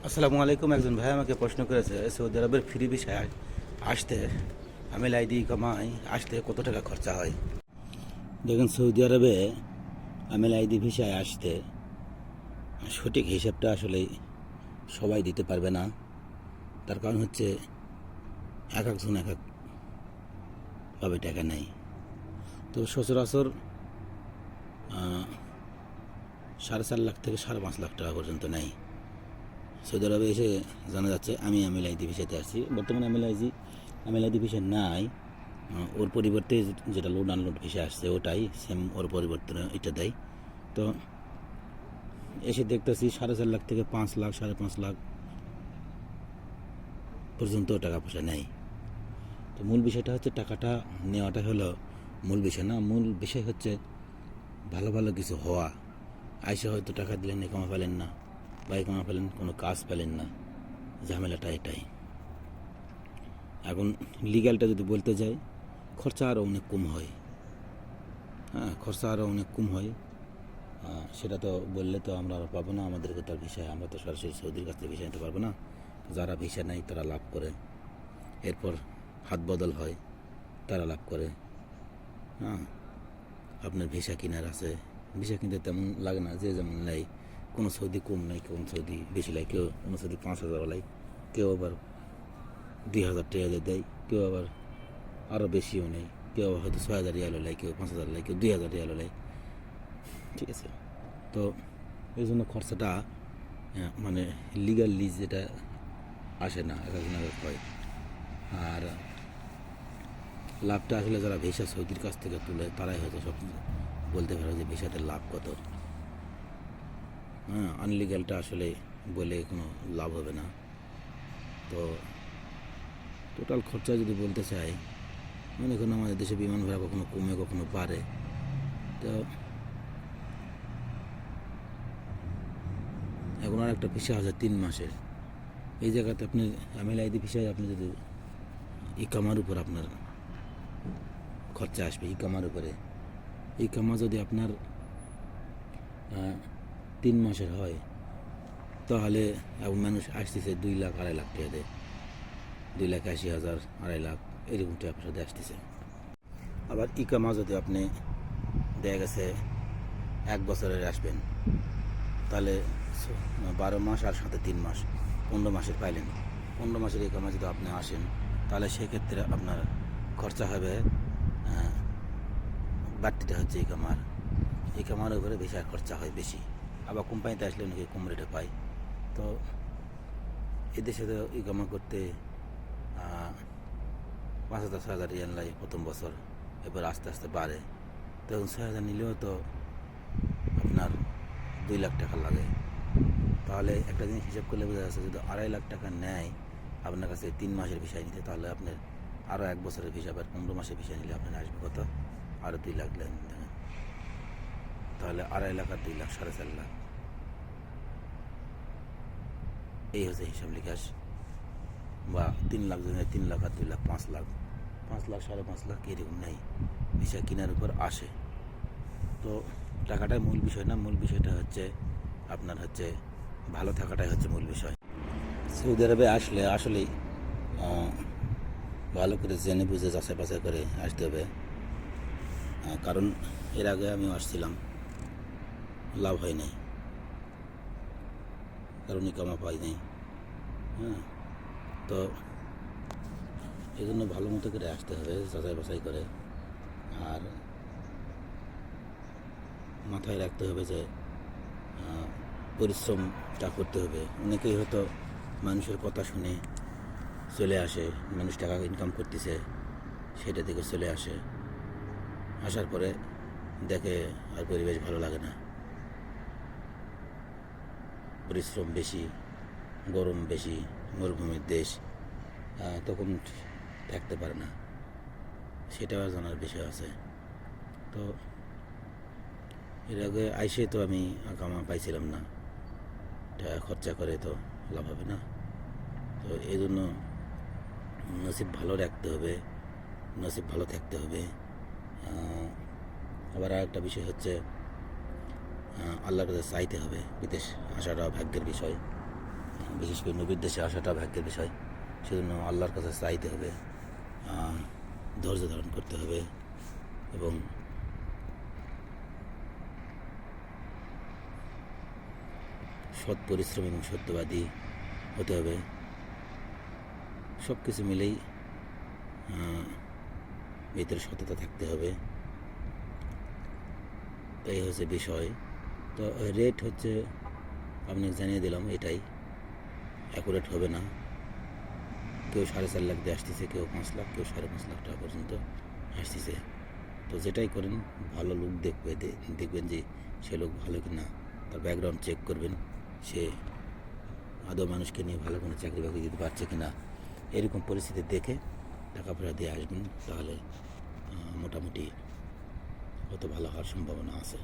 আসসালামু আলাইকুম। একজন ভাই আমাকে প্রশ্ন করেছে সৌদি আরবের ফ্রি ভিসায় আসতে আমেল আইডি কামাই আসতে কত টাকা খরচা হয়। দেখুন, সৌদি আরবে আমেল আইডি ভিসায় আসতে সঠিক হিসাবটা আসলে সবাই দিতে পারবে না। তার কারণ হচ্ছে এক একজন এক একভাবে টাকা নেয়। তো সচরাচর 4.5 লাখ থেকে 5.5 লাখ টাকা পর্যন্ত নেয়। সৌদি আরবে এসে জানা যাচ্ছে আমি আমেল আইডি ভিসাতে আসছি। বর্তমানে আমেল আইডি ভিসা নাই, ওর পরিবর্তে যেটা লোড আনলোড ভিসা আসছে ওটাই সেম, ওর পরিবর্তনে এটা দেয়। তো এসে দেখতেছি 4.5 লাখ থেকে 5 লাখ 5.5 লাখ পর্যন্ত টাকা পয়সা নেয়। তো মূল বিষয়টা হচ্ছে টাকাটা নেওয়াটা হলো মূল বিষয় না। মূল বিষয় হচ্ছে ভালো ভালো কিছু হওয়া। আইসা হয়তো টাকা দিলেন, একামা পেলেন না, বা একামা পেলেন কোনো কাজ পেলেন না, ঝামেলাটা এটাই। এখন লিগ্যালটা যদি বলতে যাই, খরচা আরও অনেক কম হয়। খরচা আরও অনেক কম হয়। সেটা তো বললে তো আমরা আর পাবো না, আমাদেরকে তার ভিসায় আমরা তো সরাসরি সৌদির কাছ থেকে ভিসা নিতে পারবো না। যারা ভিসা নেয় তারা লাভ করে, এরপর হাত বদল হয়, তারা লাভ করে। আপনার ভিসা কেনার আছে, ভিসা কিনতে তেমন লাগে না, যে যেমন নেয়। কোনো সৌদি কম নেই, কোনো সৌদি বেশি নেয়, কেউ কোনো সৌদি 5,000 নেয়, কেউ আবার 2,000 টাকা দেয়, কেউ আবার আরও বেশিও নেই, কেউ আবার হয়তো 6,000 রিয়ালও নেয়, কেউ 5,000 নেয়, কেউ 2,000 রিয়ালও নেয়। ঠিক আছে। তো এই জন্য খরচাটা মানে লিগাল লিজ যেটা আসে না, এক একজন এক হয়। আর লাভটা আসলে যারা ভিসা সৌদির কাছ থেকে তুলে তারাই হয়তো সব বলতে পারে যে ভিসাতে লাভ কত। আনলিগালটা আসলে বলে কোনো লাভ হবে না। তো টোটাল খরচা যদি বলতে চাই, মনে করুন আমাদের দেশে বিমান ভাড়া কখনো কমে কখনো বাড়ে। তো এখন আর একটা ভিসা আছে 3 মাসের। এই জায়গাতে আপনি আমেল আইডি ভিসায় আপনি যদি ইকামার উপর আপনার খরচা আসবে, ইকামার উপরে। ইকামা যদি আপনার 3 মাসের হয়, তাহলে এখন মানুষ আসতেছে 2 লাখ 2.5 লাখ টাকা দেয়, 2,80,000 2.5 লাখ এরকম টাকা পয়সা দিয়ে আসতেছে। আবার ইকামা যদি আপনি দেখা গেছে 1 বছরের আসবেন, তাহলে 12 মাস আর সাথে 3 মাস 15 মাসের পাইলেন। 15 মাসের ইকামা যদি আপনি আসেন, তাহলে সেক্ষেত্রে আপনার খরচা হবে, বাড়তিটা হচ্ছে ইকামার উপরে ভিসার খরচা হয় বেশি। আবার কোম্পানিতে আসলে অনেকে কম রেটে পায়। তো এদেশে তো ইকামা করতে 5,000 6,000 রিয়াল লাগে প্রথম বছর, এবার আস্তে আস্তে বাড়ে। তখন 6,000 নিলেও তো আপনার 2 লাখ টাকা লাগে। তাহলে একটা জিনিস হিসাব করলে বোঝা যাচ্ছে, যদি 2.5 লাখ টাকা নেয় আপনার কাছে 3 মাসের ভিসা নিতে, তাহলে আপনার আরও 1 বছরের ভিসা বা 15 মাসের ভিসা নিলে আপনার আসবে কত? আরও 2 লাখ দেন। তাহলে 2.5 লাখ আর 2 লাখ 4.5 লাখ। এই হচ্ছে হিসাব নিকাশ। বা 3 লাখ যদি 3 লাখ আর 2 লাখ 5 লাখ, 5 লাখ 5.5 লাখ এরকম নেই, ভিসা কেনার উপর আসে। তো টাকাটাই মূল বিষয় না, মূল বিষয়টা হচ্ছে আপনার হচ্ছে ভালো থাকাটাই হচ্ছে মূল বিষয়। সৌদি আরবে আসলে আসলেই ভালো করে জেনে বুঝে যাচাই বাছাই করে আসতে হবে। কারণ এর আগে আমিও আসছিলাম, লাভ হয় নাই, কারণ ইকামা পাই নাই। তো এই জন্য ভালো মতো করে আসতে হবে, যাচাই বাছাই করে। আর মাথায় রাখতে হবে যে পরিশ্রমটা করতে হবে। অনেকেই হয়তো মানুষের কথা শুনে চলে আসে, মানুষ টাকা ইনকাম করতেছে সেটা থেকে চলে আসে, আসার পরে দেখে আর পরিবেশ ভালো লাগে না, পরিশ্রম বেশি, গরম বেশি, মরুভূমির দেশ, তখন থাকতে পারে না, সেটাও জানার বিষয় আছে। তো এর আগে আইসে তো আমি কামা পাইছিলাম না, টাকা খরচা করে তো লাভ হবে না। তো এই জন্য নসিব ভালো রাখতে হবে, নসিব ভালো থাকতে হবে। আবার আর একটা বিষয় হচ্ছে আল্লাহর কাছে চাইতে হবে। বিদেশ আসাটাও ভাগ্যের বিষয়। বিশেষ করে নবীর দেশে আসাটা ভাগ্যের বিষয়। সেজন্য আল্লাহর কাছে চাইতে হবে, ধৈর্য ধারণ করতে হবে এবং সৎ পরিশ্রম এবং সত্যবাদী হতে হবে। সব কিছু মিলেই ভিতরে সততা থাকতে হবে। তো এই হচ্ছে বিষয়। তো রেট হচ্ছে আপনাকে জানিয়ে দিলাম, এটাই অ্যাকুরেট হবে না। কেউ 4.5 লাখ দিয়ে আসতেছে, কেউ 5 লাখ, কেউ 5.5 লাখ টাকা পর্যন্ত আসতেছে। তো যেটাই করেন ভালো লোক দেখবেন যে সে লোক ভালো কি না, তার ব্যাকগ্রাউন্ড চেক করবেন, সে আদৌ মানুষকে নিয়ে ভালো কোনো চাকরি বাকরি দিতে পারছে কি না। এরকম পরিস্থিতি দেখে টাকা পয়সা দিয়ে আসবেন, তাহলে মোটামুটি কত ভালো হওয়ার সম্ভাবনা আছে।